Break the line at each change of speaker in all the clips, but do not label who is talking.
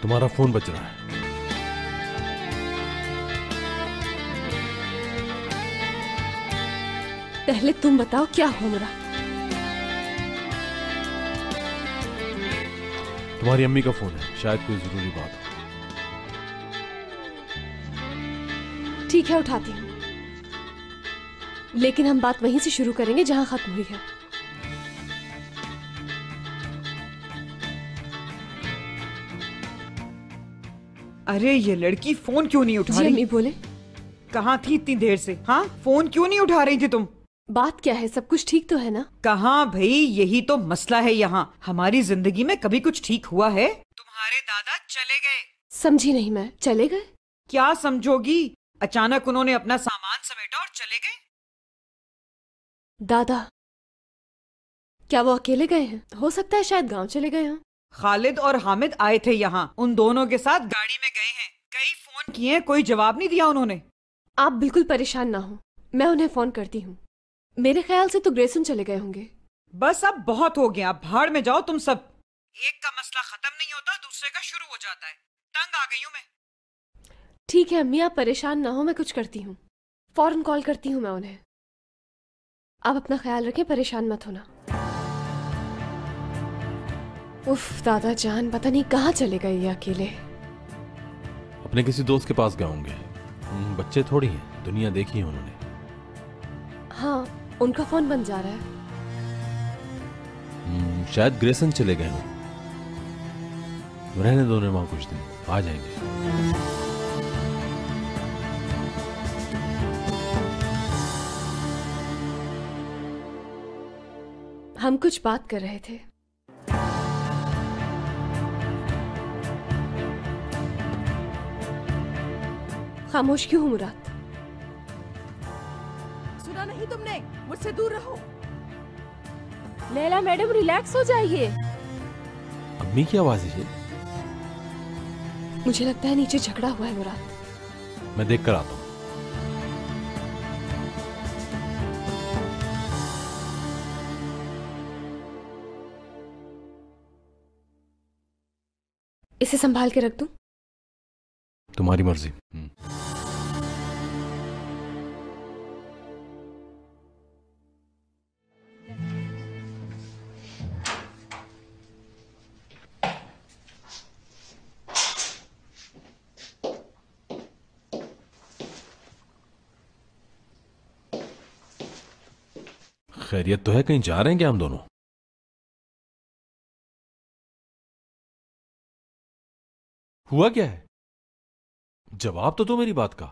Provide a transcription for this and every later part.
तुम्हारा फोन बज रहा है।
पहले तुम बताओ क्या हुआ मुराद?
तुम्हारी अम्मी का फोन है, शायद कोई जरूरी बात हो।
ठीक है, उठाती हूँ, लेकिन हम बात वहीं से शुरू करेंगे जहां खत्म हुई है।
अरे ये लड़की फोन क्यों नहीं उठा
जी
रही?
अम्मी बोले।
कहाँ थी इतनी देर से? हाँ, फोन क्यों नहीं उठा रही थी तुम?
बात क्या है? सब कुछ ठीक तो है ना?
कहाँ भाई, यही तो मसला है यहाँ। हमारी जिंदगी में कभी कुछ ठीक हुआ है? तुम्हारे दादा चले गए।
समझी नहीं मैं। चले गए?
क्या समझोगी, अचानक उन्होंने अपना सामान समेटा और चले गए।
दादा क्या वो अकेले गए हैं? हो सकता है शायद गांव चले गए हों।
खालिद और हामिद आए थे यहाँ, उन दोनों के साथ गाड़ी में गए हैं। कई फोन किए, कोई जवाब नहीं दिया उन्होंने।
आप बिल्कुल परेशान ना हो, मैं उन्हें फोन करती हूँ। मेरे ख्याल से तो ग्रेसन चले गए होंगे।
बस अब बहुत हो गया, अब भाड़ में जाओ तुम सब। एक का मसला खत्म नहीं होता, दूसरे का शुरू हो जाता है। तंग आ गई हूँ मैं।
ठीक है अम्मी, आप परेशान ना हो, मैं कुछ करती हूँ, फौरन कॉल करती हूँ मैं उन्हें। आप अपना ख्याल रखें, परेशान मत होना। उफ दादा जान, पता नहीं कहाँ चले गए ये अकेले।
अपने किसी दोस्त के पास गए होंगे। बच्चे थोड़ी हैं, दुनिया देखी है उन्होंने।
हाँ, उनका फोन बंद जा रहा है।
शायद ग्रेसन चले गए हों। रहने दो उन्हें वहां कुछ दिन, आ जाएंगे।
हम कुछ बात कर रहे थे। खामोश क्यों हो मुराद?
सुना नहीं तुमने? मुझसे दूर रहो। लैला मैडम रिलैक्स हो जाइए।
अम्मी की आवाज है ये?
मुझे लगता है नीचे झगड़ा हुआ है मुराद।
मैं देख कर आता हूं।
इसे संभाल के रख दूं?
तुम्हारी मर्जी। खैरियत तो है? कहीं जा रहे हैं क्या हम दोनों? हुआ क्या है? जवाब तो दो मेरी बात का।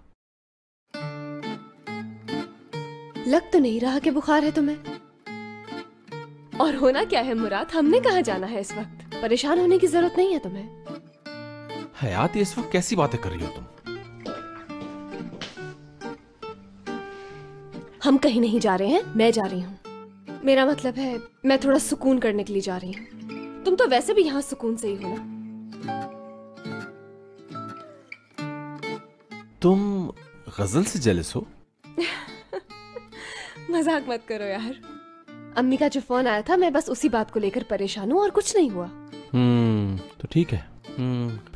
लग तो नहीं रहा कि बुखार है तुम्हें। और होना क्या है मुराद? हमने कहाँ जाना है इस वक्त? परेशान होने की जरूरत नहीं है तुम्हें।
हयात, ये इस वक्त कैसी बातें कर रही हो तुम?
हम कहीं नहीं जा रहे हैं, मैं जा रही हूँ। मेरा मतलब है मैं थोड़ा सुकून करने के लिए जा रही हूँ। तुम तो वैसे भी यहाँ सुकून से ही हो ना।
तुम गजल से जेलस हो?
मजाक मत करो यार। अम्मी का जो फोन आया था, मैं बस उसी बात को लेकर परेशान हूँ और कुछ नहीं हुआ।
तो ठीक है।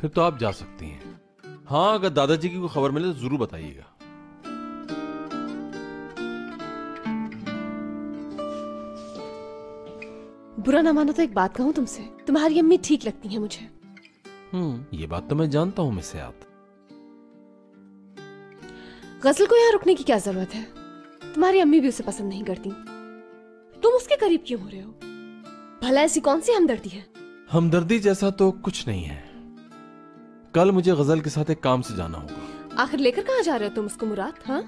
फिर तो आप जा सकती हैं। हाँ, अगर दादाजी की कोई खबर मिले तो जरूर बताइएगा।
बुरा ना मानो तो एक बात कहूँ तुमसे, तुम्हारी अम्मी ठीक लगती है मुझे।
ये बात तो मैं जानता हूँ मिस हयात।
गजल को यहाँ रुकने की क्या जरूरत है? तुम्हारी अम्मी भी उसे पसंद नहीं करती। तुम उसके करीब क्यों हो रहे हो? भला ऐसी कौन सी हमदर्दी है?
हमदर्दी जैसा तो कुछ नहीं है। कल मुझे गजल के साथ एक काम से जाना होगा।
आखिर लेकर कहाँ जा रहे हो तुम उसको मुराद? हाँ,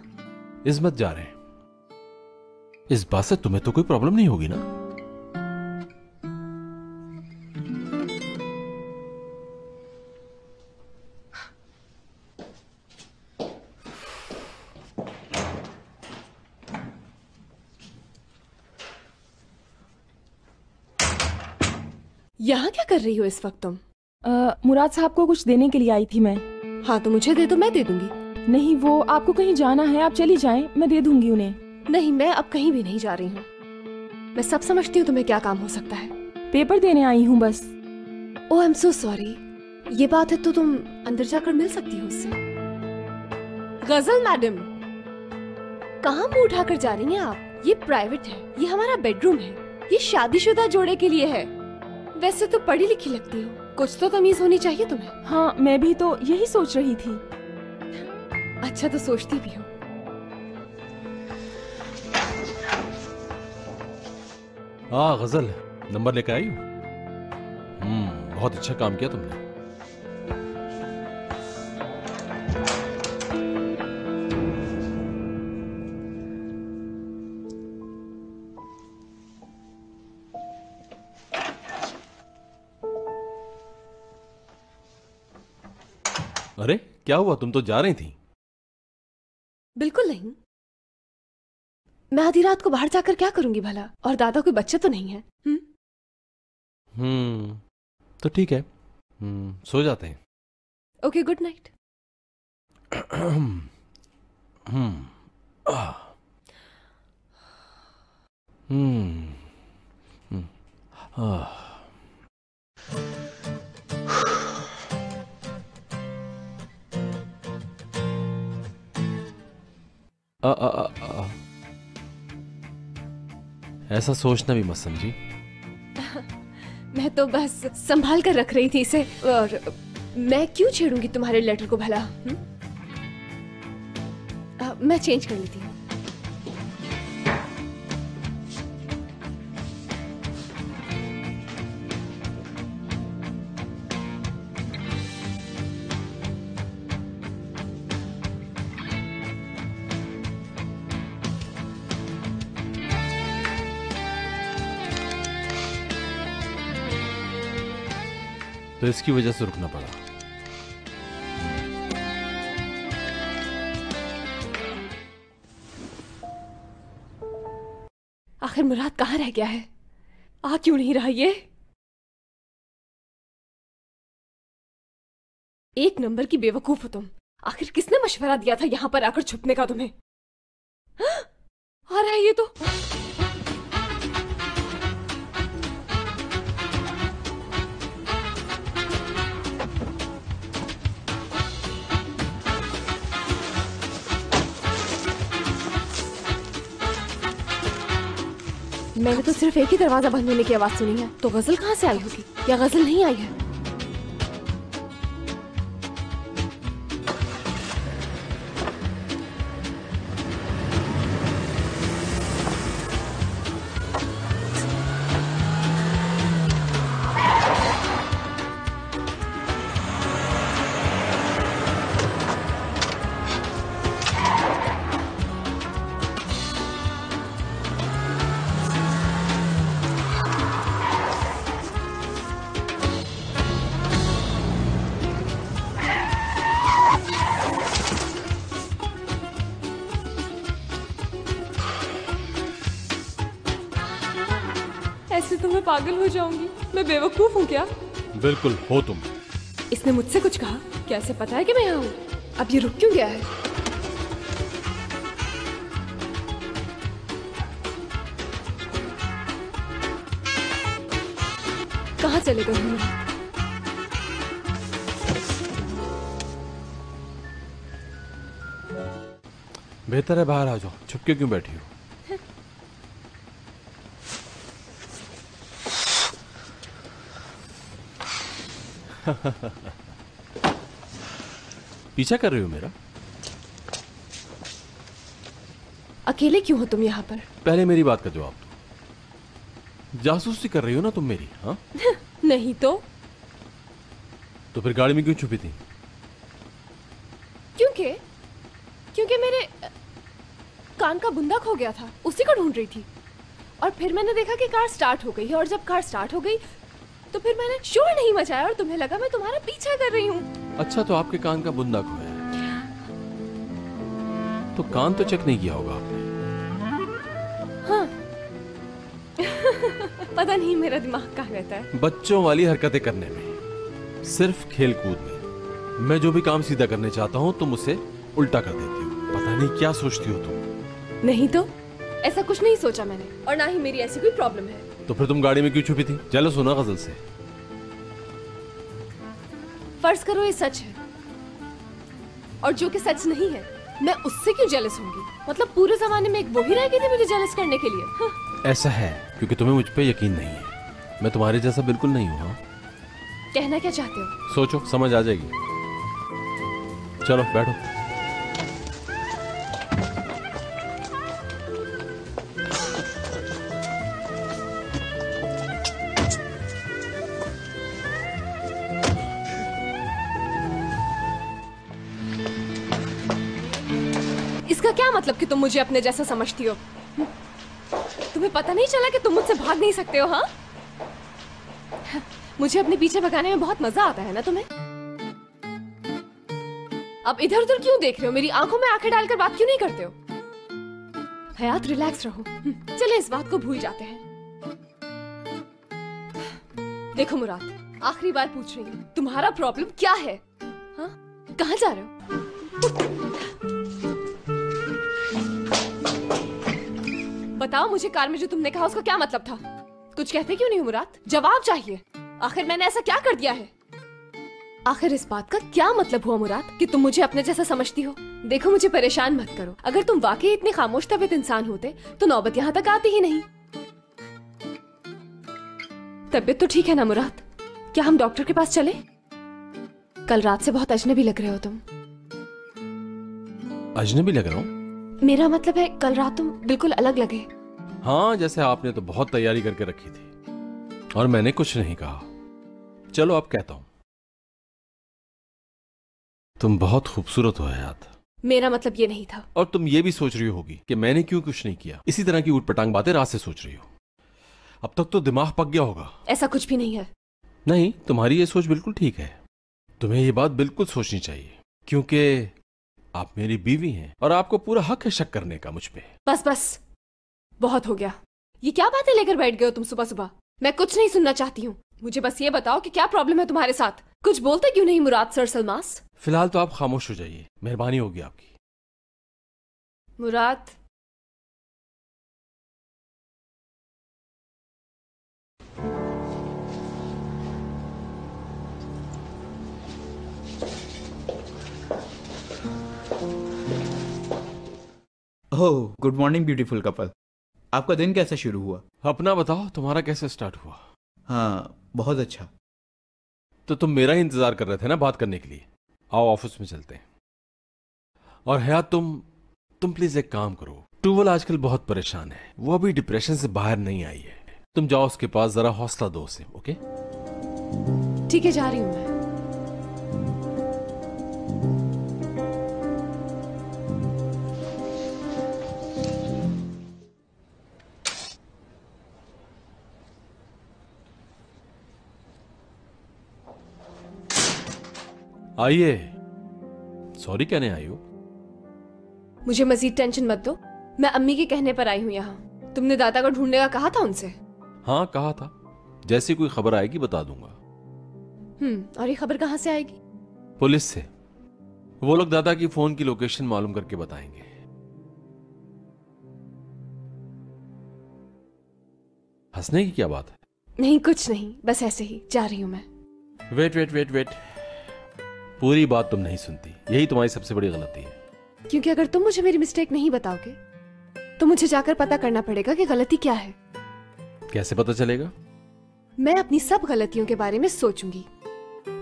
इस्मत जा रहे हैं। इस बात से तुम्हें तो कोई प्रॉब्लम नहीं होगी ना?
यहाँ क्या कर रही हो इस वक्त तुम?
मुराद साहब को कुछ देने के लिए आई थी मैं।
हाँ तो मुझे दे दो, मैं दे दूंगी।
नहीं, वो आपको कहीं जाना है, आप चली जाएं, मैं दे दूंगी उन्हें।
नहीं, मैं अब कहीं भी नहीं जा रही हूँ। मैं सब समझती हूँ तुम्हें क्या काम हो सकता है।
पेपर देने आई हूँ बस।
ओह आई एम सो सॉरी। ये बात है तो तुम अंदर जाकर मिल सकती हो उससे। गजल मैडम, कहाँ मुंह उठाकर जा रही हैं आप? ये प्राइवेट है, ये हमारा बेडरूम है, ये शादीशुदा जोड़े के लिए है। वैसे तो पढ़ी लिखी लगती हो, कुछ तो तमीज होनी चाहिए तुम्हें।
हाँ, मैं भी तो यही सोच रही थी।
अच्छा तो सोचती भी हो।
गजल, नंबर लेकर आई हो? बहुत अच्छा काम किया तुमने। अरे क्या हुआ, तुम तो जा रही थी।
बिल्कुल नहीं, मैं आधी रात को बाहर जाकर क्या करूंगी भला? और दादा कोई बच्चे तो नहीं है।
तो ठीक है, सो जाते हैं।
Okay, good night.
ऐसा सोचना भी मत समझी।
मैं तो बस संभाल कर रख रही थी इसे, और मैं क्यों छेड़ूंगी तुम्हारे लेटर को भला? मैं चेंज कर लेती हूँ।
तो इसकी वजह से रुकना पड़ा।
आखिर मुराद कहाँ रह गया है? आ क्यों नहीं रहा ये? एक नंबर की बेवकूफ हो तुम। आखिर किसने मशवरा दिया था यहां पर आकर छुपने का तुम्हें? आ रहा है ये तो। मैंने तो सिर्फ एक ही दरवाजा बंद होने की आवाज सुनी है, तो गजल कहाँ से आई होगी? या गजल नहीं आई है? ऐसे तो मैं पागल हो जाऊंगी। मैं बेवकूफ हूँ क्या?
बिल्कुल हो तुम।
इसने मुझसे कुछ कहा? कैसे पता है कि मैं यहाँ हूँ? अब ये रुक क्यों गया है? कहाँ चले गए हम?
बेहतर है बाहर आ जाओ, छुपके क्यों बैठी हो? पीछा कर रही हो मेरा?
अकेले क्यों हो तुम यहाँ पर?
पहले मेरी बात का जवाब दो। जासूसी कर रही हो ना तुम मेरी? हाँ?
नहीं तो
फिर गाड़ी में क्यों छुपी थी?
क्योंकि मेरे कान का बुंदा खो गया था, उसी को ढूंढ रही थी। और फिर मैंने देखा कि कार स्टार्ट हो गई है, और जब कार स्टार्ट हो गई तो फिर मैंने शोर नहीं मचाया और तुम्हें लगा मैं तुम्हारा पीछा कर रही हूँ।
अच्छा, तो आपके कान का बुंदा खोया है, तो कान तो चेक नहीं किया होगा आपने?
हाँ। पता नहीं मेरा दिमाग कहाँ रहता है।
बच्चों वाली हरकतें करने में, सिर्फ खेल कूद में। मैं जो भी काम सीधा करने चाहता हूँ तुम उसे उल्टा कर देती हो। पता नहीं क्या सोचती हो तुम।
नहीं तो ऐसा कुछ नहीं सोचा मैंने, और ना ही मेरी ऐसी कोई प्रॉब्लम है।
तो फिर तुम गाड़ी में क्यों छुपी थी? चलो सुना गजल से।
फर्ज करो ये सच है और जो कि सच नहीं है, मैं उससे क्यों जेलस होंगी? मतलब पूरे जमाने में एक वो ही रह गई थी मुझे जेलस करने के लिए। हाँ।
ऐसा है क्योंकि तुम्हें मुझ पे यकीन नहीं है। मैं तुम्हारे जैसा बिल्कुल नहीं हूँ। हाँ,
कहना क्या चाहते हो?
सोचो, समझ आ जाएगी। चलो बैठो।
इसका क्या मतलब कि तुम मुझे अपने जैसा समझती हो? तुम्हें पता नहीं चला कि तुम मुझसे भाग नहीं सकते हो? हाँ, मुझे अपने पीछे भगाने में बहुत मजा आता है ना तुम्हें? अब इधर उधर क्यों देख रहे हो? मेरी आंखों में आंखें डालकर बात क्यों नहीं करते हो? हयात, रिलैक्स रहो। चले इस बात को भूल जाते हैं। देखो मुराद, आखिरी बार पूछ रही हूँ, तुम्हारा प्रॉब्लम क्या है? हाँ, कहाँ जा रहे हो? बताओ मुझे, कार में जो तुमने कहा उसका क्या मतलब था? कुछ कहते क्यों नहीं हो मुराद? जवाब चाहिए। आखिर मैंने ऐसा क्या कर दिया है? आखिर इस बात का क्या मतलब हुआ मुराद कि तुम मुझे अपने जैसा समझती हो? देखो मुझे परेशान मत करो। अगर तुम वाकई इतने खामोश तबीयत इंसान होते तो नौबत यहाँ तक आती ही नहीं। तबीयत तो ठीक है ना मुराद? क्या हम डॉक्टर के पास चले? कल रात से बहुत अजनबी लग रहे हो तुम।
अजनबी लग रहा हूँ?
मेरा मतलब है कल रात तुम बिल्कुल अलग लगे।
हाँ, जैसे आपने तो बहुत तैयारी करके रखी थी और मैंने कुछ नहीं कहा। चलो अब कहता हूं, तुम बहुत खूबसूरत हो हयात।
मेरा मतलब ये नहीं था।
और तुम ये भी सोच रही होगी कि मैंने क्यों कुछ नहीं किया। इसी तरह की ऊटपटांग बातें रात से सोच रही हो। अब तक तो दिमाग पक गया होगा।
ऐसा कुछ भी नहीं है।
नहीं, तुम्हारी ये सोच बिल्कुल ठीक है। तुम्हें ये बात बिल्कुल सोचनी चाहिए क्योंकि आप मेरी बीवी हैं और आपको पूरा हक है शक करने का मुझ पे।
बस बस, बहुत हो गया। ये क्या बातें लेकर बैठ गए हो तुम सुबह सुबह? मैं कुछ नहीं सुनना चाहती हूँ। मुझे बस ये बताओ कि क्या प्रॉब्लम है तुम्हारे साथ? कुछ बोलते क्यों नहीं मुराद सर सलमास?
फिलहाल तो आप खामोश हो जाइए, मेहरबानी होगी आपकी।
मुराद,
ओह, गुड मॉर्निंग ब्यूटीफुल कपल। आपका दिन कैसे शुरू हुआ?
अपना बताओ, तुम्हारा कैसे स्टार्ट हुआ?
हाँ, बहुत अच्छा।
तो तुम मेरा ही इंतजार कर रहे थे ना बात करने के लिए? आओ ऑफिस में चलते हैं। और हयात, तुम प्लीज एक काम करो। टूवल आजकल बहुत परेशान है, वो अभी डिप्रेशन से बाहर नहीं आई है। तुम जाओ उसके पास, जरा हौसला दो उसे। ओके?
ठीक है, जा रही हूँ मैं।
आइए। सॉरी कहने आई हो?
मुझे मजीद टेंशन मत दो। मैं अम्मी के कहने पर आई हूँ यहाँ। तुमने दादा को ढूंढने का कहा था उनसे?
हाँ, कहा था। जैसी कोई खबर आएगी बता दूंगा।
और ये खबर कहाँ से आएगी?
पुलिस से। वो लोग दादा की फोन की लोकेशन मालूम करके बताएंगे। हंसने की क्या बात है?
नहीं, कुछ नहीं, बस ऐसे ही। जा रही हूँ मैं।
वेट वेट वेट वेट, पूरी बात तुम नहीं सुनती, यही तुम्हारी सबसे बड़ी गलती है।
क्योंकि अगर तुम मुझे मेरी मिस्टेक नहीं बताओगे तो मुझे जाकर पता करना पड़ेगा कि गलती क्या है।
कैसे पता चलेगा?
मैं अपनी सब गलतियों के बारे में सोचूंगी।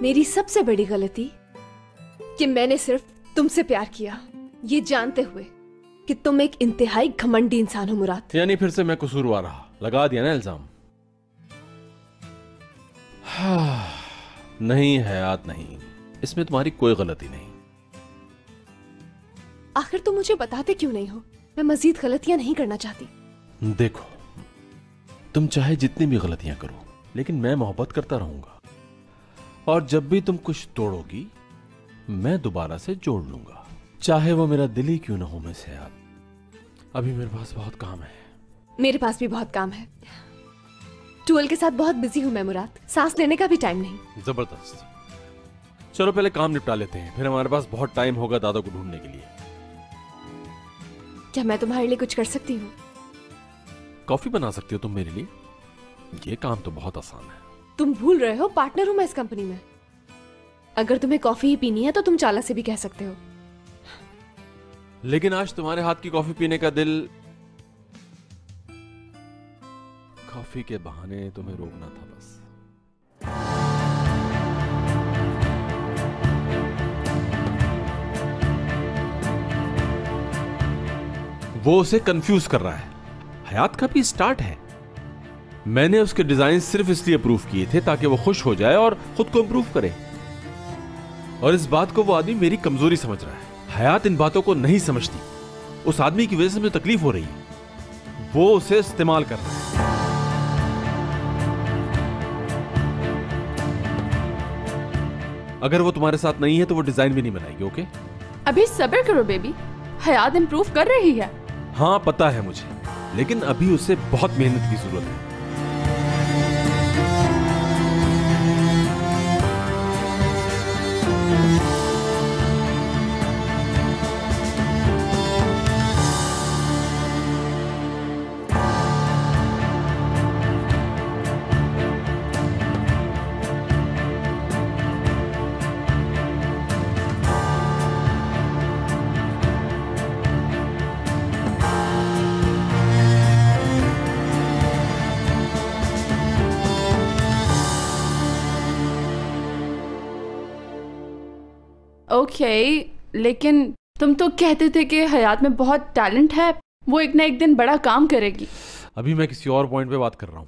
मेरी सबसे बड़ी गलती कि मैंने सिर्फ तुमसे प्यार किया, ये जानते हुए कि तुम एक इंतहाई घमंडी इंसान हो मुराद।
यानी फिर से मैं कसूरवार रहा, लगा दिया ना इल्जाम। नहीं हयात, नहीं, इसमें तुम्हारी कोई गलती नहीं।
आखिर तुम मुझे बताते क्यों नहीं हो? मैं मजीद गलतियां नहीं करना चाहती।
देखो, तुम चाहे जितनी भी गलतियां करो, लेकिन मैं मोहब्बत करता रहूंगा। और जब भी तुम कुछ तोड़ोगी, मैं दोबारा से जोड़ लूंगा, चाहे वो मेरा दिल ही क्यों ना हो। मैं से यार, अभी मेरे पास बहुत काम है।
मेरे पास भी बहुत काम है। टूवल के साथ बहुत बिजी हूं मैं मुराद, सांस लेने का भी टाइम नहीं।
जबरदस्त। चलो पहले काम निपटा लेते हैं, फिर हमारे पास बहुत टाइम होगा दादा को ढूंढने के लिए।
क्या मैं तुम्हारे लिए कुछ कर सकती हूँ?
कॉफी बना सकती हो तुम मेरे लिए? ये काम तो बहुत आसान है।
तुम भूल रहे हो, पार्टनर हूं मैं इस कंपनी में। अगर तुम्हें कॉफी ही पीनी है तो तुम चाला से भी कह सकते हो।
लेकिन आज तुम्हारे हाथ की कॉफी पीने का दिल, कॉफी के बहाने तुम्हें रोकना था बस। वो उसे कंफ्यूज कर रहा है। हयात का भी स्टार्ट है। मैंने उसके डिजाइन सिर्फ इसलिए अप्रूव किए थे ताकि वो खुश हो जाए और खुद को इंप्रूव करे, और इस बात को वो आदमी मेरी कमजोरी समझ रहा है। हयात इन बातों को नहीं समझती। उस आदमी की वजह से मुझे तकलीफ हो रही है। वो उसे इस्तेमाल कर रहा है। अगर वो तुम्हारे साथ नहीं है तो वो डिजाइन भी नहीं बनाएगी। ओके?
अभी सब्र करो बेबी, हयात इम्प्रूव कर रही है।
हाँ पता है मुझे, लेकिन अभी उसे बहुत मेहनत की जरूरत है।
ओके, लेकिन तुम तो कहते थे कि हयात में बहुत टैलेंट है, वो एक ना एक दिन बड़ा काम करेगी।
अभी मैं किसी और पॉइंट पे बात कर रहा हूं।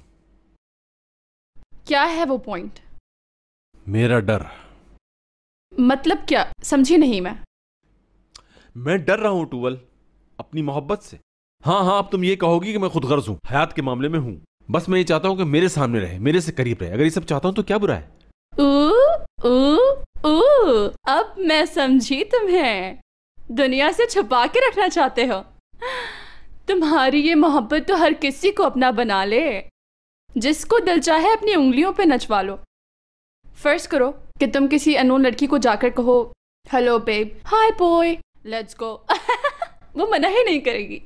क्या है वो पॉइंट?
मेरा डर।
मतलब क्या? समझी नहीं मैं।
मैं डर रहा हूं टूवल, अपनी मोहब्बत से। हाँ हाँ, अब तुम ये कहोगी कि मैं खुद गर्ज हूं, हयात के मामले में हूं। बस मैं ये चाहता हूं कि मेरे सामने रहे, मेरे से करीब रहे। अगर ये सब चाहता हूं तो क्या बुरा है?
अब मैं समझी तुम्हें। दुनिया से छुपा के रखना चाहते हो। तुम्हारी ये मोहब्बत तो हर किसी को अपना बना ले। जिसको दिल चाहे अपनी उंगलियों पे नचवा लो। फर्ज करो कि तुम किसी अननोन लड़की को जाकर कहो, hello babe, hi boy, let's go. वो मना ही नहीं करेगी।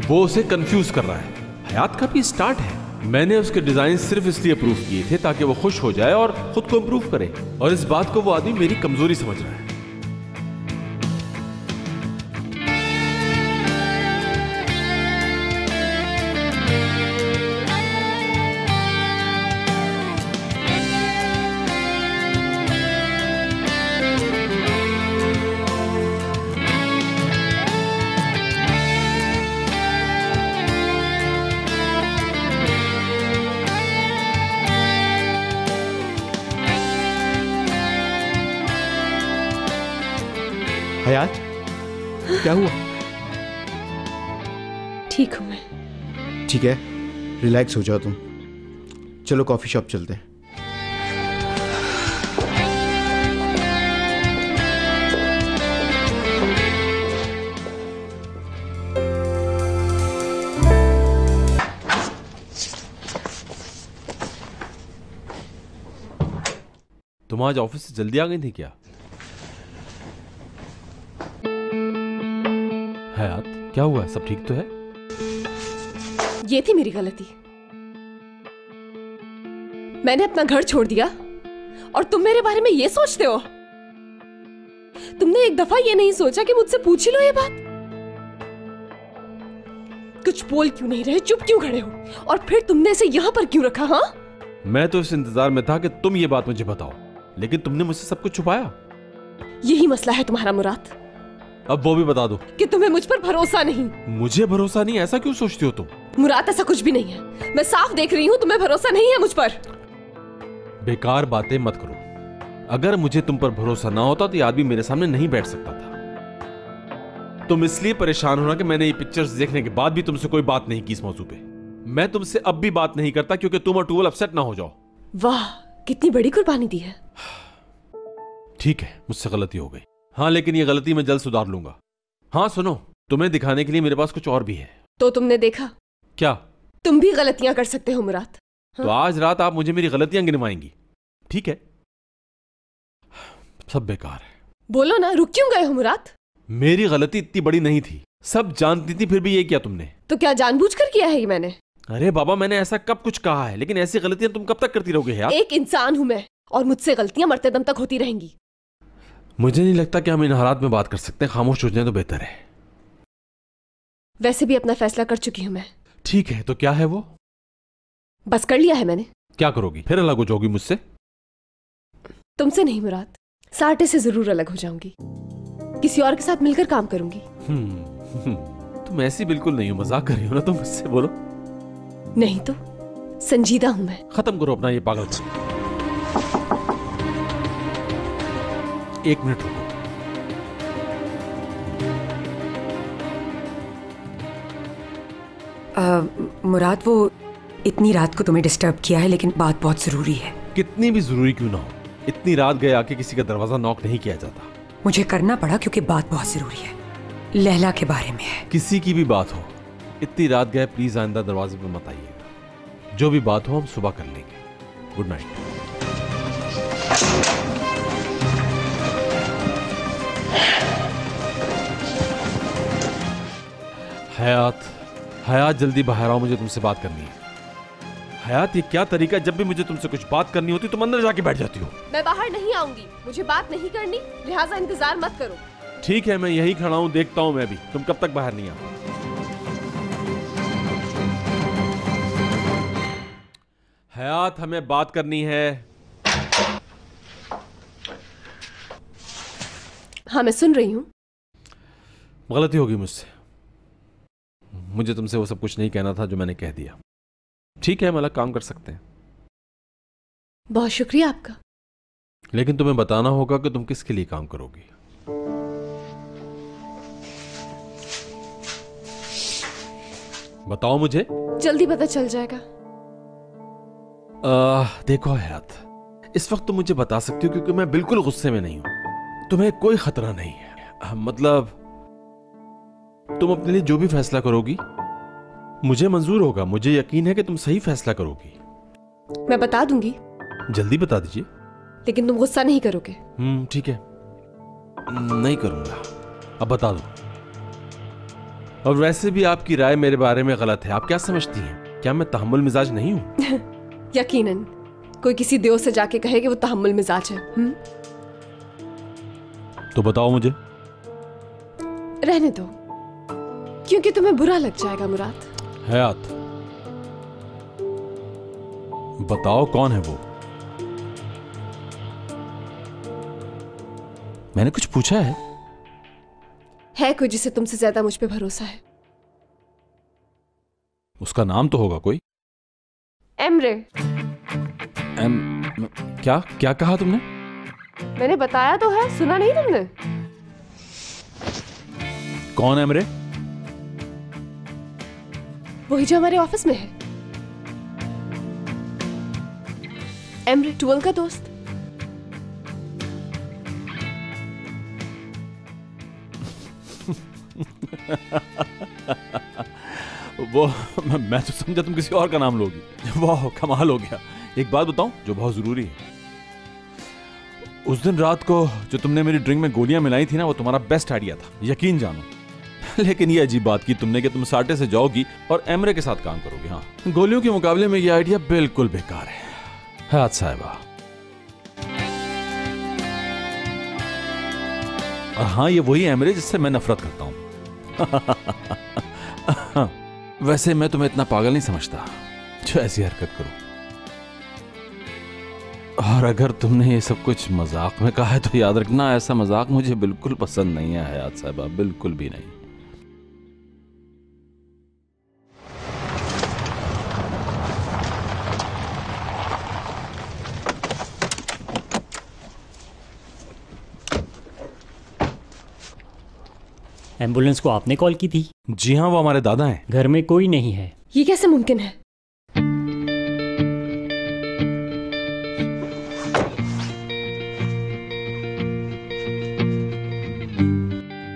वो उसे कंफ्यूज कर रहा है। हयात का भी स्टार्ट है। मैंने उसके डिजाइन सिर्फ इसलिए अप्रूव किए थे ताकि वो खुश हो जाए और खुद को इंप्रूव करे, और इस बात को वो आदमी मेरी कमजोरी समझ रहा है।
हयात, क्या हुआ?
ठीक हूं मैं।
ठीक है, रिलैक्स हो जाओ तुम। चलो कॉफी शॉप चलते हैं।
तुम आज ऑफिस से जल्दी आ गई थी क्या? हयात, क्या हुआ? सब ठीक तो है?
ये थी मेरी गलती। मैंने अपना घर छोड़ दिया और तुम मेरे बारे में ये सोचते हो? तुमने एक दफा ये नहीं सोचा कि मुझसे पूछ ही लो ये बात? कुछ बोल क्यों नहीं रहे? चुप क्यों खड़े हो? और फिर तुमने इसे यहां पर क्यों रखा? हाँ,
मैं तो इस इंतजार में था कि तुम ये बात मुझे बताओ, लेकिन तुमने मुझसे सब कुछ छुपाया।
यही मसला है तुम्हारा मुराद,
अब वो भी बता दो
कि तुम्हें मुझ पर भरोसा नहीं।
मुझे भरोसा नहीं? ऐसा क्यों सोचती हो तुम?
मुराद, ऐसा कुछ भी नहीं है। मैं साफ देख रही हूँ तुम्हें भरोसा नहीं है मुझ पर।
बेकार बातें मत करो। अगर मुझे तुम पर भरोसा ना होता तो ये आदमी मेरे सामने नहीं बैठ सकता था। तुम इसलिए परेशान हो ना कि मैंने ये पिक्चर्स देखने के बाद भी तुमसे कोई बात नहीं की इस मौजू पे। मैं तुमसे अब भी बात नहीं करता क्योंकि तुम और टूवल अपसेट ना हो जाओ।
वाह, कितनी बड़ी कुर्बानी दी है।
ठीक है, मुझसे गलती हो गई। हाँ, लेकिन ये गलती मैं जल्द सुधार लूंगा। हाँ सुनो, तुम्हें दिखाने के लिए मेरे पास कुछ और भी है।
तो तुमने देखा?
क्या?
तुम भी गलतियां कर सकते हो मुराद।
तो आज रात आप मुझे मेरी गलतियां गिनवाएंगी, ठीक है? सब बेकार है।
बोलो ना, रुक क्यों गए हो मुराद?
मेरी गलती इतनी बड़ी नहीं थी, सब जानती थी, फिर भी ये किया तुमने।
तो क्या जानबूझकर किया है ये मैंने?
अरे बाबा, मैंने ऐसा कब कुछ कहा है? लेकिन ऐसी गलतियां तुम कब तक करती रहोगे यार?
एक इंसान हूं मैं और मुझसे गलतियां मरते दम तक होती रहेंगी।
मुझे नहीं लगता कि हम इन हालात में बात कर सकते हैं। खामोश हो जाए तो बेहतर है।
वैसे भी अपना फैसला कर चुकी हूं मैं।
ठीक है, तो क्या है वो?
बस कर लिया है मैंने।
क्या करोगी? फिर अलग हो जाओगी मुझसे?
तुमसे नहीं मुराद, साटे से जरूर अलग हो जाऊंगी। किसी और के साथ मिलकर काम करूंगी।
तुम ऐसी बिल्कुल नहीं हो। मजाक कर रही हो ना तुम मुझसे? बोलो।
नहीं तो संजीदा हूं मैं।
खत्म करो अपना ये पागलपन। एक मिनट रुको।
मुराद, वो इतनी रात को तुम्हें डिस्टर्ब किया है, लेकिन बात बहुत जरूरी है।
कितनी भी जरूरी क्यों ना हो, इतनी रात गए आके किसी का दरवाजा नॉक नहीं किया जाता।
मुझे करना पड़ा क्योंकि बात बहुत जरूरी है। लैला के बारे में है।
किसी की भी बात हो, इतनी रात गए प्लीज आइंदा दरवाजे पे मत आइएगा। जो भी बात हो हम सुबह कर लेंगे। Good night. हयात, जल्दी बाहर आओ, मुझे तुमसे बात करनी है। हयात, ये क्या तरीका है? जब भी मुझे तुमसे कुछ बात करनी होती तुम अंदर जाके बैठ जाती हो।
मैं बाहर नहीं आऊंगी, मुझे बात नहीं करनी, लिहाजा इंतजार मत करो।
ठीक है, मैं यही खड़ा हूं, देखता हूं मैं भी तुम कब तक बाहर नहीं आओ। हयात, हमें बात करनी है।
हाँ, मैं सुन रही हूँ।
गलती होगी मुझसे। मुझे तुमसे वो सब कुछ नहीं कहना था जो मैंने कह दिया। ठीक है, हम अलग काम कर सकते हैं।
बहुत शुक्रिया आपका।
लेकिन तुम्हें बताना होगा कि तुम किसके लिए काम करोगी। बताओ मुझे।
जल्दी पता चल जाएगा।
देखो हयात, इस वक्त तुम मुझे बता सकती हो क्योंकि मैं बिल्कुल गुस्से में नहीं हूं। तुम्हें कोई खतरा नहीं है। मतलब तुम अपने लिए जो भी फैसला करोगी मुझे मंजूर होगा। मुझे यकीन है कि तुम सही फैसला करोगी।
मैं बता दूंगी।
जल्दी बता दीजिए।
लेकिन तुम गुस्सा नहीं करोगे?
ठीक है, नहीं करूंगा। अब बता दो। और वैसे भी आपकी राय मेरे बारे में गलत है। आप क्या समझती हैं? क्या मैं तहम्मुल मिजाज नहीं हूं?
यकीनन कोई किसी देव से जाके कहे कि वो तहम्मुल मिजाज है।
तो बताओ मुझे।
रहने दो, क्योंकि तुम्हें बुरा लग जाएगा मुराद।
हयात, बताओ कौन है वो? मैंने कुछ पूछा है
कोई जिसे तुमसे ज्यादा मुझ पे भरोसा है?
उसका नाम तो होगा कोई।
एमरे।
क्या क्या कहा तुमने?
मैंने बताया तो है, सुना नहीं तुमने?
कौन एमरे?
वही जो हमारे ऑफिस में है। एमरे टूवल का दोस्त।
वो मैं तो समझा तुम किसी और का नाम लोगी। वाह, कमाल हो गया। एक बात बताऊं जो बहुत जरूरी है। उस दिन रात को जो तुमने मेरी ड्रिंक में गोलियां मिलाई थी ना, वो तुम्हारा बेस्ट आइडिया था, यकीन जानो। लेकिन ये अजीब बात की तुमने कि तुम साटे से जाओगी और एमरे के साथ काम करोगी। हाँ, गोलियों के मुकाबले में ये आइडिया बिल्कुल बेकार है। हाथ साहिबा। और हाँ, ये वही एमरे जिससे मैं नफरत करता हूं। वैसे मैं तुम्हें इतना पागल नहीं समझता जो ऐसी हरकत करो। और अगर तुमने ये सब कुछ मजाक में कहा है तो याद रखना, ऐसा मजाक मुझे बिल्कुल पसंद नहीं है हयात साहिबा, बिल्कुल भी नहीं।
एम्बुलेंस को आपने कॉल की थी?
जी हाँ, वो हमारे दादा हैं।
घर में कोई नहीं है।
ये कैसे मुमकिन है?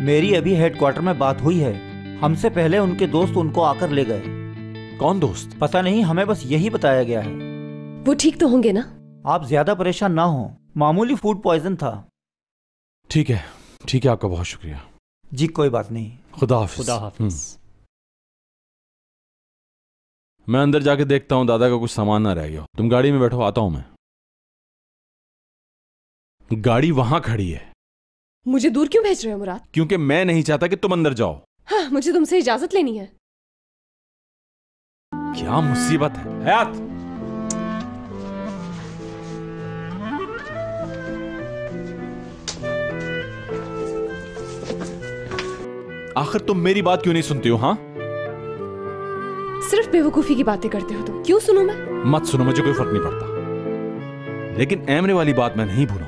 मेरी अभी हेडक्वार्टर में बात हुई है। हमसे पहले उनके दोस्त उनको आकर ले गए।
कौन दोस्त?
पता नहीं, हमें बस यही बताया गया है।
वो ठीक तो होंगे ना?
आप ज्यादा परेशान ना हो, मामूली फूड पॉइजन था।
ठीक है, ठीक है, आपका बहुत शुक्रिया।
जी कोई बात नहीं।
खुदा हाफिज।
खुदा हाफिज।
मैं अंदर जाके देखता हूँ दादा का कुछ सामान ना रह गया हो। तुम गाड़ी में बैठो, आता हूं मैं। गाड़ी वहां खड़ी है।
मुझे दूर क्यों भेज रहे हो मुराद?
क्योंकि मैं नहीं चाहता कि तुम अंदर जाओ।
हाँ, मुझे तुमसे इजाजत लेनी है।
क्या मुसीबत है हयात? आखिर तुम मेरी बात क्यों नहीं सुनती हो? हाँ,
सिर्फ बेवकूफी की बातें करते हो तुम। क्यों सुनूं मैं?
मत सुनो, मुझे कोई फर्क नहीं पड़ता, लेकिन एमरे वाली बात मैं नहीं भूलूं।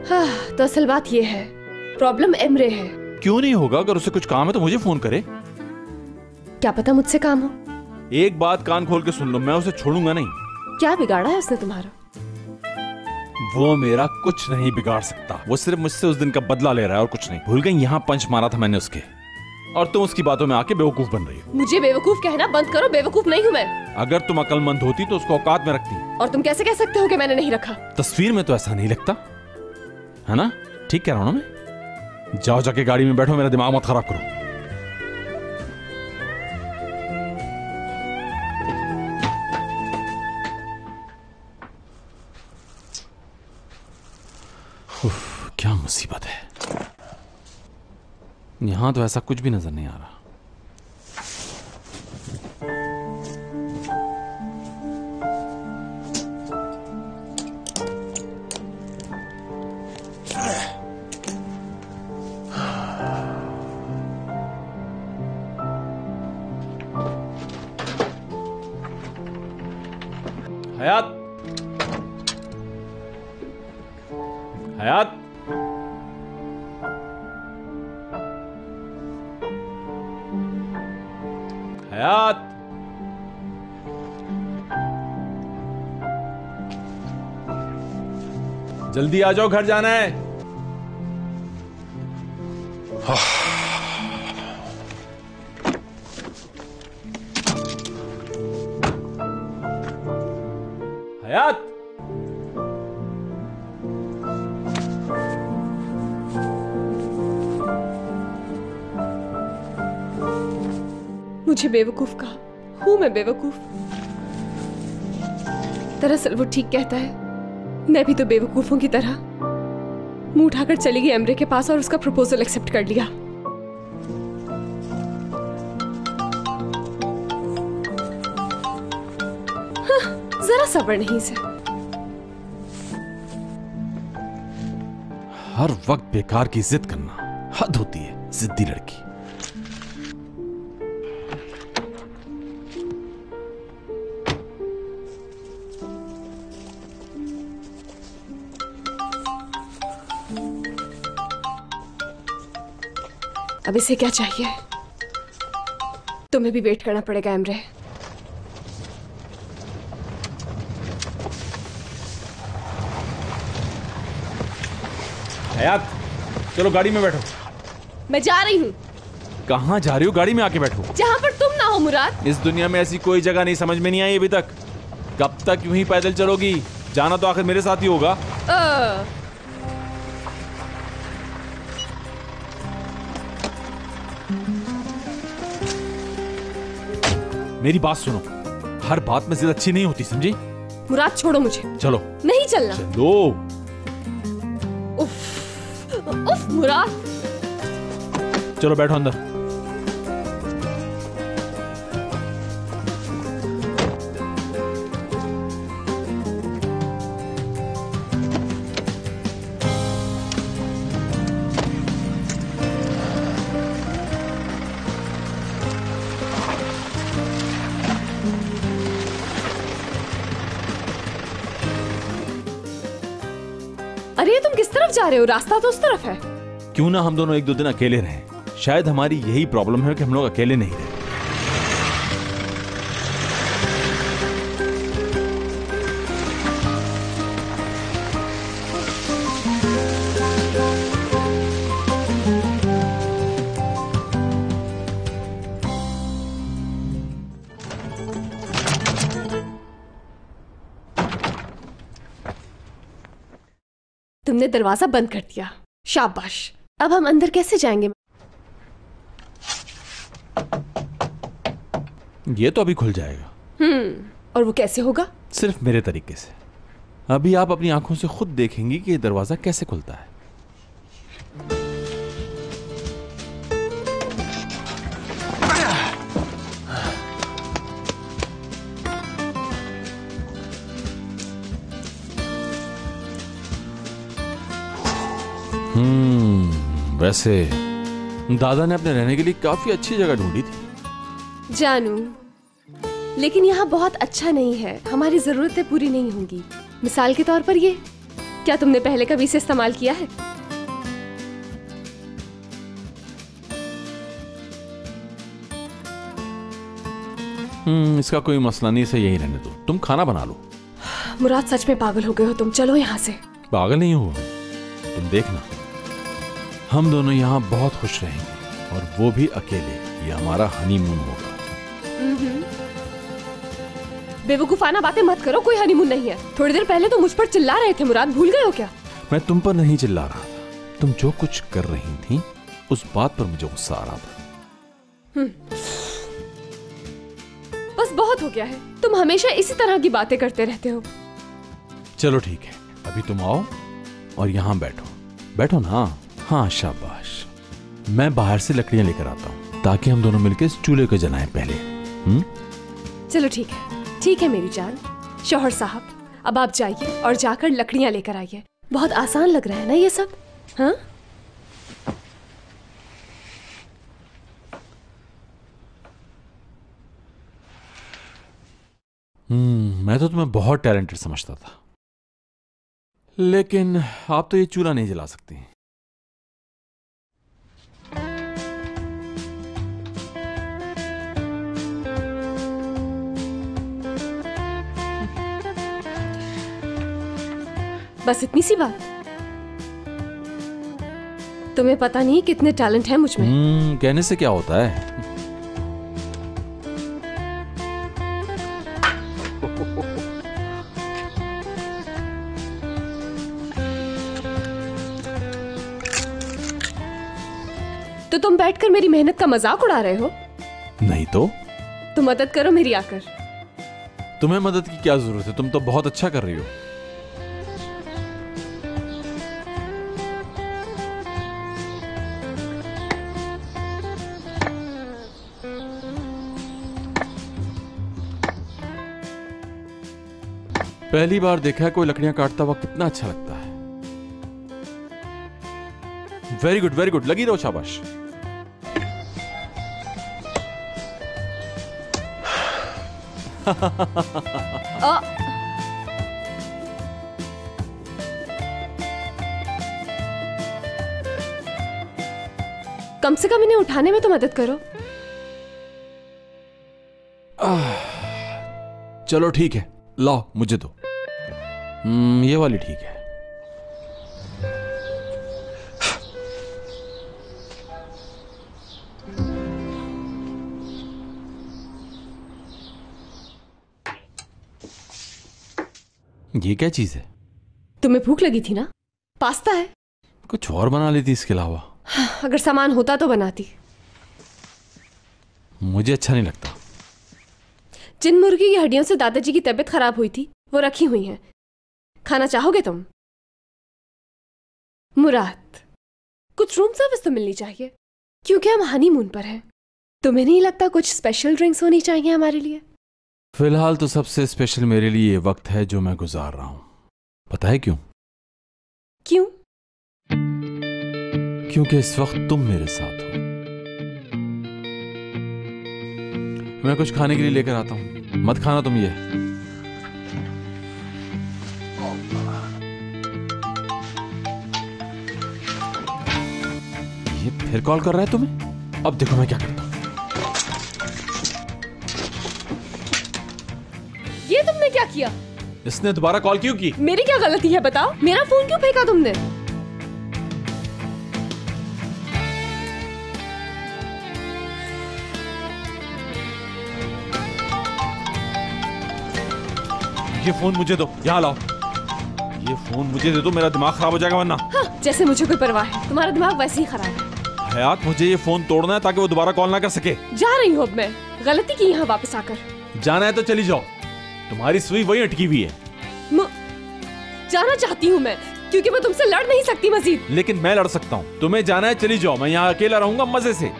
हाँ, तो असल बात ये है, प्रॉब्लम एमरे है।
क्यों नहीं होगा? अगर उसे कुछ काम है तो मुझे फोन करे।
क्या पता मुझसे काम हो।
एक बात कान खोल के सुन लो, मैं उसे छोड़ूंगा नहीं।
क्या बिगाड़ा है उसने तुम्हारा?
वो मेरा कुछ नहीं बिगाड़ सकता। वो सिर्फ मुझसे उस दिन का बदला ले रहा है और कुछ नहीं। भूल गई यहाँ पंच मारा था मैंने उसके, और तुम उसकी बातों में आके बेवकूफ बन रही हो।
मुझे बेवकूफ कहना बंद करो। बेवकूफ नहीं हूँ मैं।
अगर तुम अक्लमंद होती तो उसको औकात में रखती।
और तुम कैसे कह सकते हो कि मैंने नहीं रखा?
तस्वीर में तो ऐसा नहीं लगता है ना? ठीक कह रहा हूं ना मैं? जाओ जाके गाड़ी में बैठो, मेरा दिमाग मत खराब करो। उफ, क्या मुसीबत है। यहां तो ऐसा कुछ भी नजर नहीं आ रहा। हयात, हयात, हयात, जल्दी आ जाओ, घर जाना है। हयात,
मुझे बेवकूफ कहा। हूं मैं बेवकूफ? दरअसल वो ठीक कहता है, मैं भी तो बेवकूफों की तरह मुंह उठाकर चली गई एमरे के पास और उसका प्रपोजल एक्सेप्ट कर लिया। हाँ, जरा सब्र नहीं इसे।
हर वक्त बेकार की जिद करना हद होती है, जिद्दी लड़की।
अब इसे क्या चाहिए? तुम्हें भी वेट करना पड़ेगा एमरे।
हयात, चलो गाड़ी में बैठो।
मैं जा रही हूँ।
कहाँ जा रही हो? गाड़ी में आके बैठो।
जहाँ पर तुम ना हो मुराद।
इस दुनिया में ऐसी कोई जगह नहीं समझ में नहीं आई अभी तक। कब तक यूं ही पैदल चलोगी? जाना तो आखिर मेरे साथ ही होगा। मेरी बात सुनो, हर बात में जिद अच्छी नहीं होती, समझी?
मुराद छोड़ो मुझे।
चलो।
नहीं चलना।
चलो।
उफ, उफ मुराद।
चलो बैठो अंदर।
अरे तुम किस तरफ जा रहे हो? रास्ता तो उस तरफ है।
क्यों ना हम दोनों एक दो दिन अकेले रहें। शायद हमारी यही प्रॉब्लम है कि हम लोग अकेले नहीं रहे।
तुमने दरवाजा बंद कर दिया, शाबाश। अब हम अंदर कैसे जाएंगे?
ये तो अभी खुल जाएगा।
और वो कैसे होगा?
सिर्फ मेरे तरीके से। अभी आप अपनी आंखों से खुद देखेंगी कि ये दरवाजा कैसे खुलता है। वैसे दादा ने अपने रहने के लिए काफी अच्छी जगह ढूंढी थी।
जानू, लेकिन यहाँ बहुत अच्छा नहीं है। हमारी जरूरतें पूरी नहीं होंगी। मिसाल के तौर पर ये, क्या तुमने पहले कभी इसे इस्तेमाल किया है?
इसका कोई मसला नहीं, इसे यही रहने दो। तुम खाना बना लो।
मुराद, सच में पागल हो गए हो तुम। चलो यहाँ से।
पागल नहीं हुआ, तुम देखना, हम दोनों यहाँ बहुत खुश रहेंगे, और वो भी अकेले। ये हमारा हनीमून होगा।
बेवकूफाना बातें मत करो, कोई हनीमून नहीं है। थोड़ी देर पहले तो मुझ पर चिल्ला रहे थे मुराद, भूल गए हो क्या?
मैं तुम पर नहीं चिल्ला रहा था, तुम जो कुछ कर रही थी उस बात पर मुझे गुस्सा आ रहा था।
बस बहुत हो गया है, तुम हमेशा इसी तरह की बातें करते रहते हो।
चलो ठीक है, अभी तुम आओ और यहाँ बैठो। बैठो ना। हाँ शाबाश। मैं बाहर से लकड़ियां लेकर आता हूँ ताकि हम दोनों मिलकर इस चूल्हे को जलाएं पहले।
चलो ठीक है, ठीक है मेरी जान। शौहर साहब, अब आप जाइए और जाकर लकड़ियां लेकर आइए। बहुत आसान लग रहा है ना ये सब? हाँ,
मैं तो तुम्हें बहुत टैलेंटेड समझता था, लेकिन आप तो ये चूल्हा नहीं जला सकती।
बस इतनी सी बात? तुम्हें पता नहीं कितने टैलेंट है मुझ में।
कहने से क्या होता है।
तो तुम बैठकर मेरी मेहनत का मजाक उड़ा रहे हो?
नहीं तो
मदद करो मेरी आकर।
तुम्हें मदद की क्या जरूरत है, तुम तो बहुत अच्छा कर रही हो। पहली बार देखा है कोई लकड़ियां काटता हुआ, कितना अच्छा लगता है। वेरी गुड, वेरी गुड, लगी रहो, शाबाश।
कम से कम इन्हें उठाने में तो मदद करो।
चलो ठीक है, लाओ मुझे दो। ये वाली ठीक है। ये क्या चीज है?
तुम्हें भूख लगी थी ना? पास्ता है।
कुछ और बना लेती इसके अलावा।
अगर सामान होता तो बनाती।
मुझे अच्छा नहीं लगता।
जिन मुर्गी की हड्डियों से दादाजी की तबीयत खराब हुई थी वो रखी हुई हैं। खाना चाहोगे तुम? मुराद, कुछ रूम सर्विस तो मिलनी चाहिए, क्योंकि हम हनीमून पर हैं। तुम्हें नहीं लगता कुछ स्पेशल ड्रिंक्स होनी चाहिए हमारे लिए?
फिलहाल तो सबसे स्पेशल मेरे लिए ये वक्त है जो मैं गुजार रहा हूं। पता है क्यों?
क्यों?
क्योंकि इस वक्त तुम मेरे साथ हो। मैं कुछ खाने के लिए लेकर आता हूं, मत खाना तुम ये। फिर कॉल कर रहा है तुम्हें? अब देखो मैं क्या करता हूं।
ये तुमने क्या किया?
इसने दोबारा कॉल क्यों की?
मेरी क्या गलती है बताओ? मेरा फोन क्यों फेंका तुमने?
ये फोन मुझे दो, यहाँ लाओ। ये फोन मुझे दे दो, मेरा दिमाग खराब हो जाएगा वरना।
हाँ, जैसे मुझे कोई परवाह है। तुम्हारा दिमाग वैसे ही खराब है।
हयात, मुझे ये फोन तोड़ना है ताकि वो दोबारा कॉल ना कर सके।
जा रही हूँ अब मैं, गलती की यहाँ वापस आकर।
जाना है तो चली जाओ, तुम्हारी सुई वही अटकी हुई है।
जाना चाहती हूँ मैं, क्योंकि मैं तुमसे लड़ नहीं सकती मजीद।
लेकिन मैं लड़ सकता हूँ। तुम्हें जाना है चली जाओ, मैं यहाँ अकेला रहूंगा मजे से।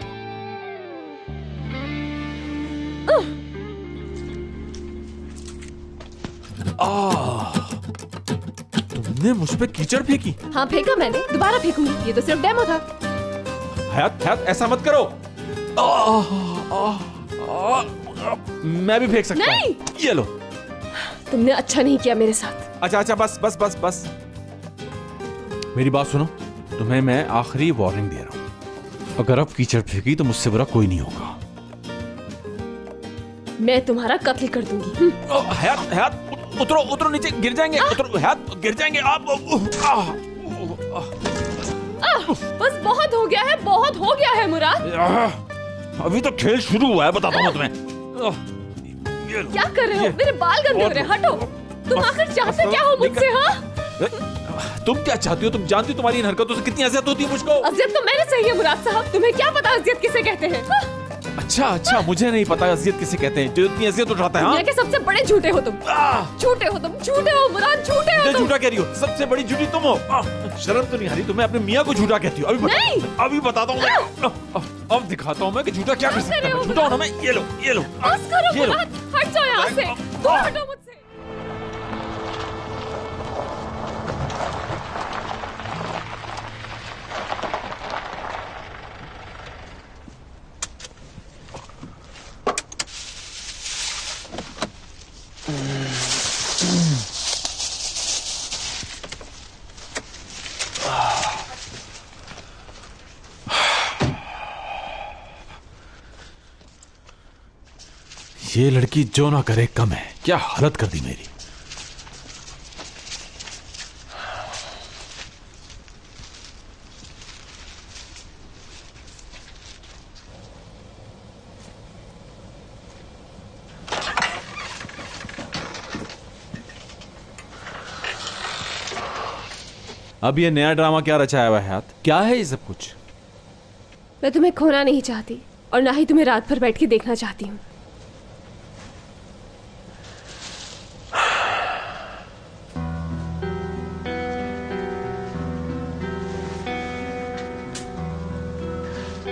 तुमने मुझ पे कीचड़ फेंकी?
हाँ फेंका मैंने, दोबारा फेंकूंगी, ये तो सिर्फ डेमो था।
हयात, हयात ऐसा मत करो। मैं भी फेंक सकता हूँ। ये लो।
तुमने अच्छा नहीं किया मेरे साथ।
अच्छा बस बस बस बस, मेरी बात सुनो। तुम्हें मैं आखिरी वार्निंग दे रहा हूँ, अगर अब कीचड़ फेंकी तो मुझसे बुरा कोई नहीं होगा।
मैं तुम्हारा कत्ल कर दूंगी।
हयात, हयात उतरो उतरो, नीचे गिर जाएंगे। उतरो हयात, गिर जाएंगे आप।
बस बहुत हो गया है, बहुत हो गया है मुराद।
अभी तो खेल शुरू हुआ है, बताता हूँ तुम्हें।
क्या कर रहे हो? मेरे बाल गंदे हो रहे हैं, हटो। तुम आखिर चाहते क्या हो मुझसे? हाँ,
तुम क्या चाहती हो? तुम जानती हो तुम्हारी इन हरकतों से कितनी अजियत होती है मुझको।
अजियत तो मैंने सही है मुराद साहब, तुम्हें क्या पता अजियत किसे कहते हैं?
अच्छा, मुझे नहीं पता अजियत किसे कहते हैं, जो इतनी अजियत उठाता है।
दुनिया के सबसे बड़े झूठे हो तुम। झूठे हो तुम, झूठे हो मुराद, झूठे हो तुम।
झूठा कह रही हो? सबसे बड़ी झूठी तुम हो। शर्म तो नहीं आ रही तुम्हें? अपने मियाँ को झूठा कहती हो? अभी बताता हूँ। अब दिखाता हूँ मैं कि झूठा क्या कर सकता है। झूठा हूँ ना मैं। ये लो, ये लो, ये लो।
हट जाओ यहाँ से, तुम हटो मुझसे।
ये लड़की जो ना करे कम है, क्या हालत कर दी मेरी। अब ये नया ड्रामा क्या रचाया हुआ है हयात? क्या है ये सब कुछ?
मैं तुम्हें खोना नहीं चाहती और ना ही तुम्हें रात भर बैठ के देखना चाहती हूँ।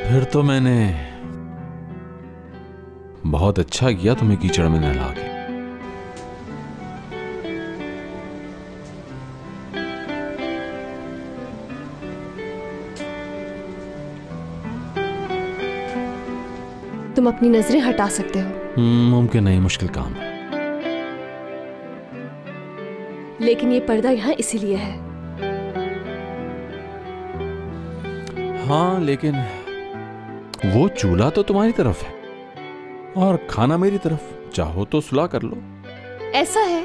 फिर तो मैंने बहुत अच्छा किया तुम्हें कीचड़ में नहला के।
तुम अपनी नजरें हटा सकते हो।
मुमकिन नहीं, मुश्किल काम है।
लेकिन ये पर्दा यहाँ इसीलिए है।
हाँ, लेकिन वो चूल्हा तो तुम्हारी तरफ है और खाना मेरी तरफ। चाहो तो सुलह कर लो।
ऐसा है,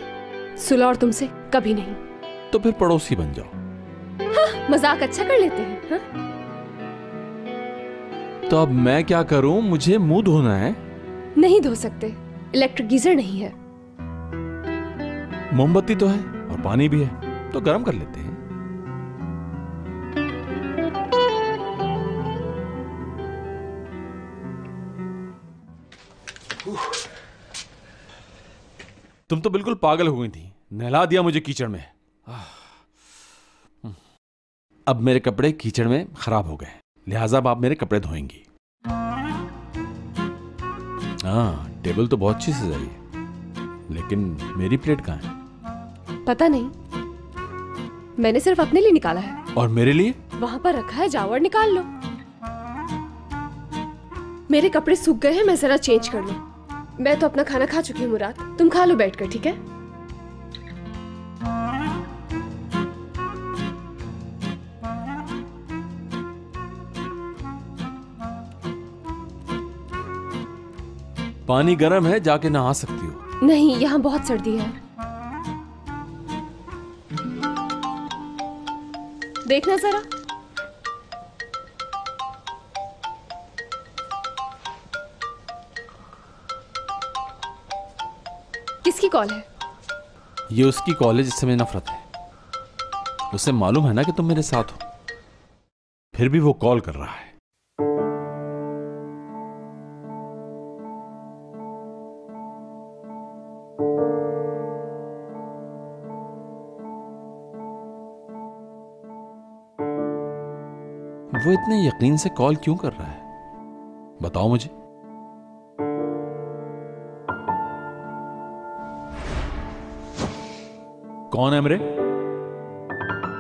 सुलह और तुमसे कभी नहीं।
तो फिर पड़ोसी बन जाओ।
हाँ, मजाक अच्छा कर लेते हैं। हाँ?
तो अब मैं क्या करूं? मुझे मुंह धोना है।
नहीं धो सकते, इलेक्ट्रिक गीजर नहीं है।
मोमबत्ती तो है और पानी भी है, तो गर्म कर लेते हैं। तुम तो बिल्कुल पागल हो गई थी, नहला दिया मुझे कीचड़ में। अब मेरे कपड़े कीचड़ में खराब हो गए, लिहाजा अब आप मेरे कपड़े धोएंगी। हाँ, टेबल तो बहुत अच्छी सजाई है, लेकिन मेरी प्लेट कहाँ है?
पता नहीं, मैंने सिर्फ अपने लिए निकाला है।
और मेरे लिए?
वहां पर रखा है, जाओ और निकाल लो। मेरे कपड़े सूख गए हैं, मैं जरा चेंज कर लूं। मैं तो अपना खाना खा चुकी हूँ मुराद, तुम खा लो बैठकर, ठीक है?
पानी गर्म है, जाके नहा सकती हो।
नहीं, यहाँ बहुत सर्दी है। देखना जरा। किसकी कॉल है?
ये उसकी कॉल है जिससे मुझे नफरत है। उसे मालूम है ना कि तुम मेरे साथ हो, फिर भी वो कॉल कर रहा है। वो इतने यकीन से कॉल क्यों कर रहा है? बताओ मुझे। कौन है एमरे?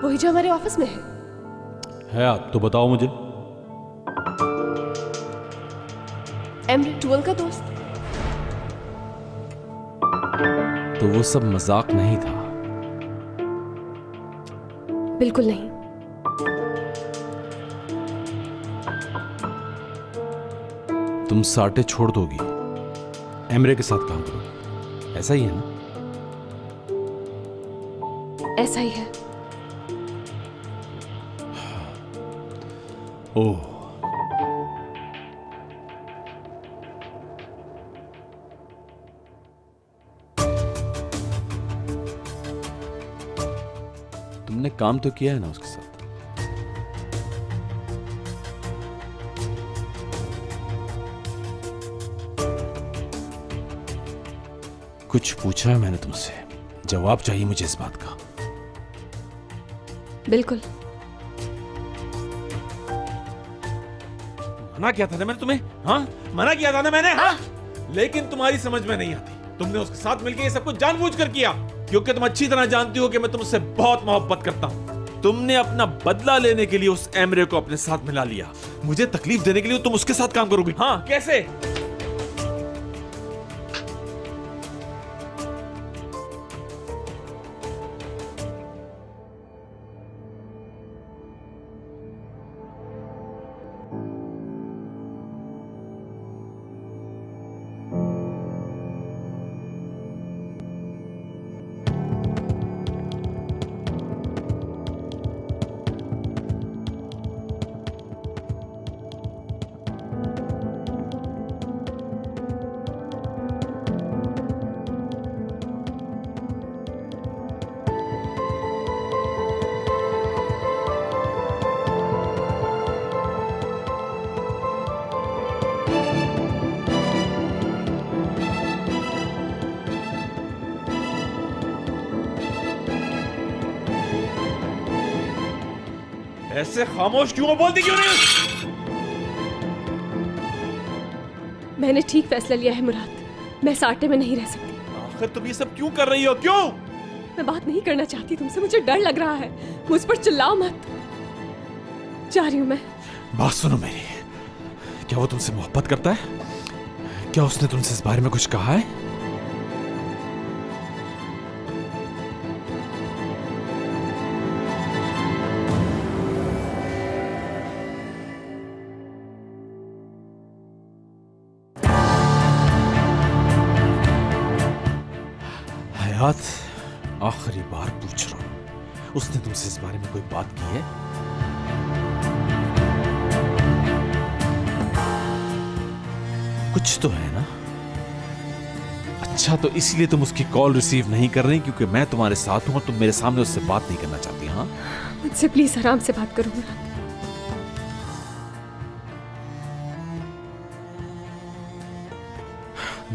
वही जो हमारे ऑफिस में है।
आप तो बताओ मुझे।
एमरे 12 का दोस्त।
तो वो सब मजाक नहीं था?
बिल्कुल नहीं।
तुम साटे छोड़ दोगी, एमरे के साथ काम करोगी, ऐसा ही है ना?
ऐसा ही है।
ओह, तुमने काम तो किया है ना उसके साथ? कुछ पूछा है मैंने तुमसे, जवाब चाहिए मुझे इस बात का।
बिल्कुल।
मना किया था ना मैंने तुम्हें, हाँ? मना किया था ना मैंने, हाँ? लेकिन तुम्हारी समझ में नहीं आती। तुमने उसके साथ मिलकर ये सब कुछ जानबूझकर किया, क्योंकि तुम अच्छी तरह जानती हो कि मैं तुमसे बहुत मोहब्बत करता हूं। तुमने अपना बदला लेने के लिए उस एमरे को अपने साथ मिला लिया। मुझे तकलीफ देने के लिए तुम उसके साथ काम करोगी? हाँ, कैसे? ऐसे खामोश क्यों, बोलती क्यों नहीं?
मैंने ठीक फैसला लिया है मुराद, मैं साटे में नहीं रह सकती।
आखिर तुम ये सब क्यों कर रही हो? क्यों?
मैं बात नहीं करना चाहती तुमसे, मुझे डर लग रहा है। मुझ पर चिल्लाओ मत। जा रही हूं मैं।
बात सुनो मेरी, क्या वो तुमसे मोहब्बत करता है? क्या उसने तुमसे इस बारे में कुछ कहा है? आखिरी बार पूछ रहा हूं, उसने तुमसे इस बारे में कोई बात की है? कुछ तो है ना? अच्छा, तो इसलिए तुम उसकी कॉल रिसीव नहीं कर रही क्योंकि मैं तुम्हारे साथ हूं और तुम मेरे सामने उससे बात नहीं करना चाहती? हाँ,
मुझसे प्लीज आराम से बात करो मुराद।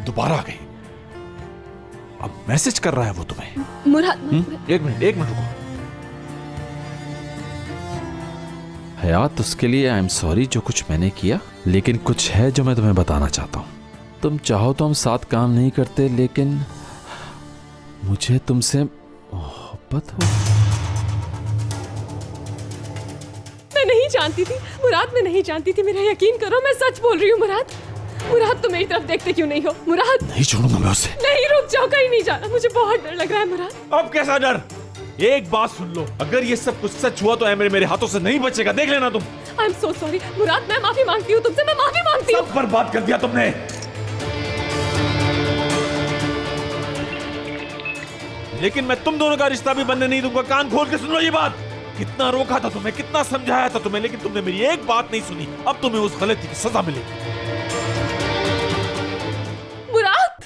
दोबारा आ गई। अब मैसेज कर रहा है वो तुम्हें?
मुराद
एक मिनट रुको। हयात, उसके लिए आई एम सॉरी जो कुछ मैंने किया, लेकिन कुछ है जो मैं तुम्हें बताना चाहता हूं। तुम चाहो तो हम साथ काम नहीं करते, लेकिन मुझे तुमसे मोहब्बत हो।
मैं नहीं जानती थी मुराद, मैं नहीं जानती थी। मेरा यकीन करो, मैं सच बोल रही हूँ मुराद। मुराद, तुम मेरी तरफ देखते क्यों नहीं हो? मुराद,
नहीं छोड़ूंगा मैं उसे।
नहीं, रुक जाओ, कहीं नहीं जाना, मुझे बहुत डर लग रहा है मुराद।
अब कैसा डर? एक बात सुन लो, अगर ये सब कुछ सच हुआ तो मेरे हाथों से नहीं बचेगा, देख लेना तुम।
आई एम सो सॉरी मुराद, मैं माफी मांगती हूँ तुमसे, मैं माफी मांगती हूँ।
सब बर्बाद कर दिया तुमने। लेकिन मैं तुम दोनों का रिश्ता भी बनने नहीं दूंगा। कान खोल के सुन लो ये बात। कितना रोका था तुम्हें, कितना समझाया था तुम्हें, लेकिन तुमने मेरी एक बात नहीं सुनी। अब तुम्हें उस गलती की सजा मिलेगी।
मुराद,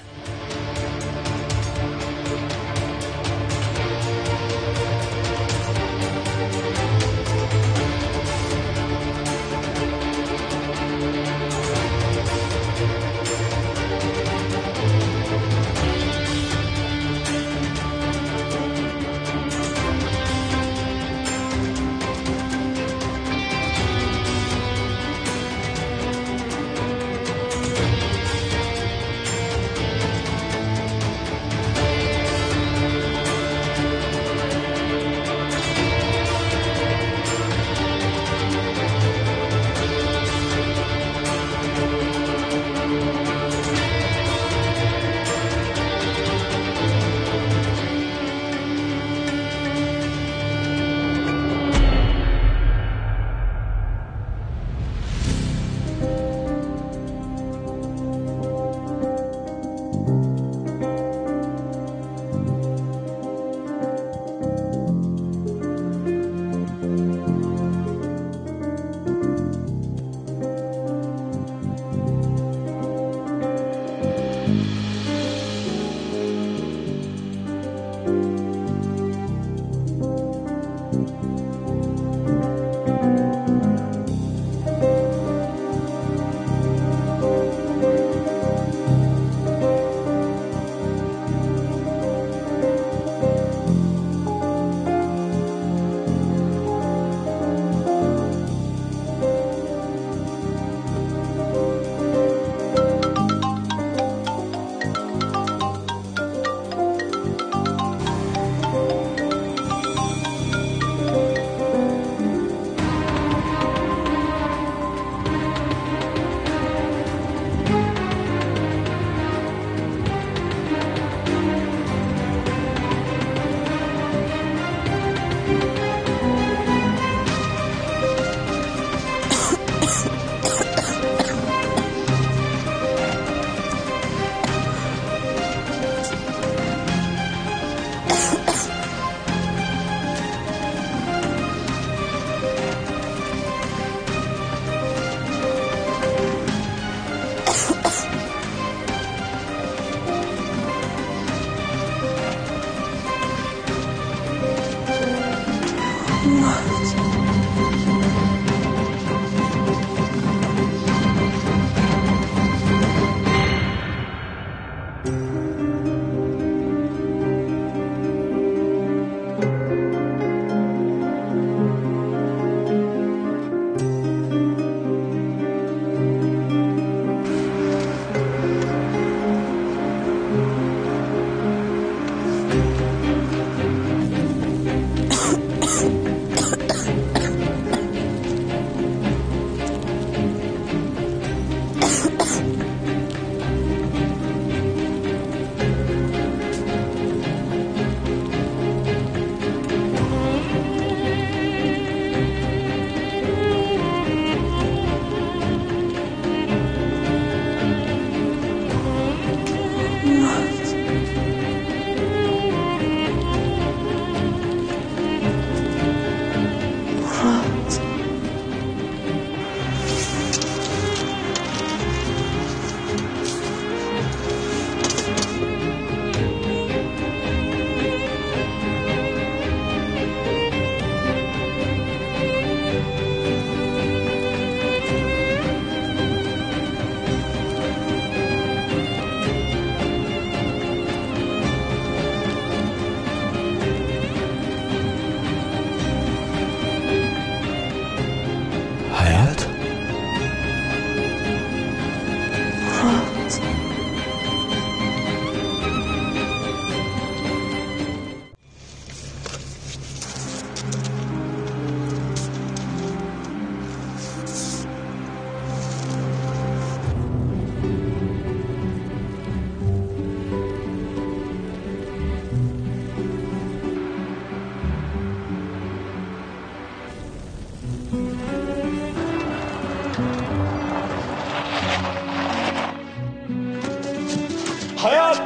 हयात,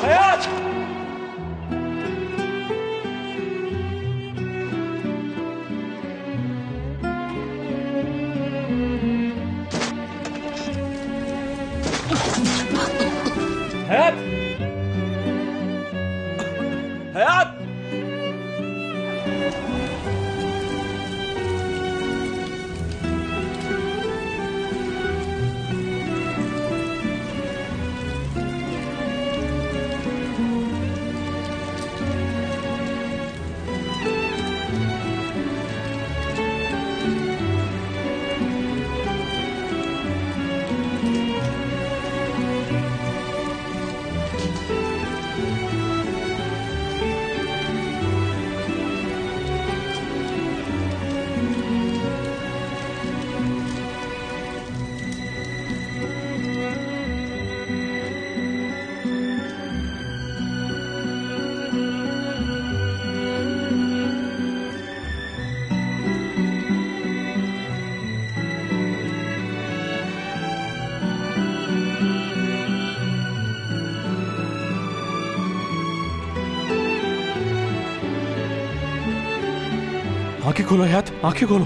हयात, हयात, हयात, आंखें खोलो हयात, आंखें खोलो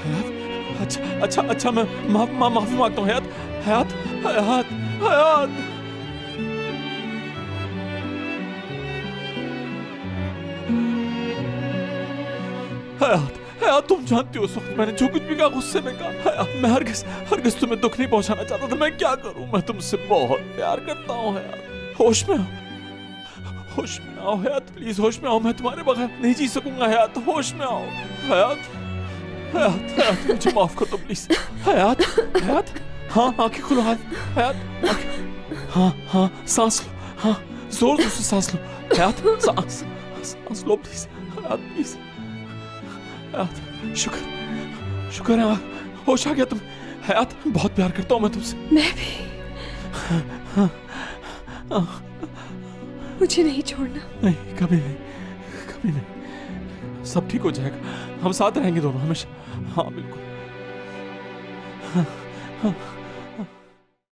हयात। अच्छा अच्छा अच्छा, मैं माफी मांगता हूँ हयात, हयात, हयात, हयात। हयात, हयात, तुम जानती हो उस वक्त मैंने जो कुछ भी कहा गुस्से में कहा। हयात, मैं हरगिज़ तुम्हें दुख नहीं पहुंचाना चाहता था। मैं क्या करूं, मैं तुमसे बहुत प्यार करता हूँ हयात। होश में होश में आओ हयात, प्लीज होश में आओ। मैं तुम्हारे बगैर नहीं जी सकूंगा हयात, होश में आओ हयात, हयात, हयात, मुझे माफ कर दो प्लीज हयात, हयात। हाँ, आंखें खुलो हयात, हाँ हाँ, सांस लो, हाँ, जोर से सांस लो हयात, सांस लो प्लीज हयात, प्लीज हयात। शुक्र है होश आ गया तुम हयात। बहुत प्यार करता हूँ मैं तुमसे।
मैं भी। मुझे नहीं छोड़ना।
नहीं, कभी नहीं, कभी नहीं। सब ठीक हो जाएगा, हम साथ रहेंगे दोनों हमेशा। हाँ बिल्कुल। हाँ, हाँ।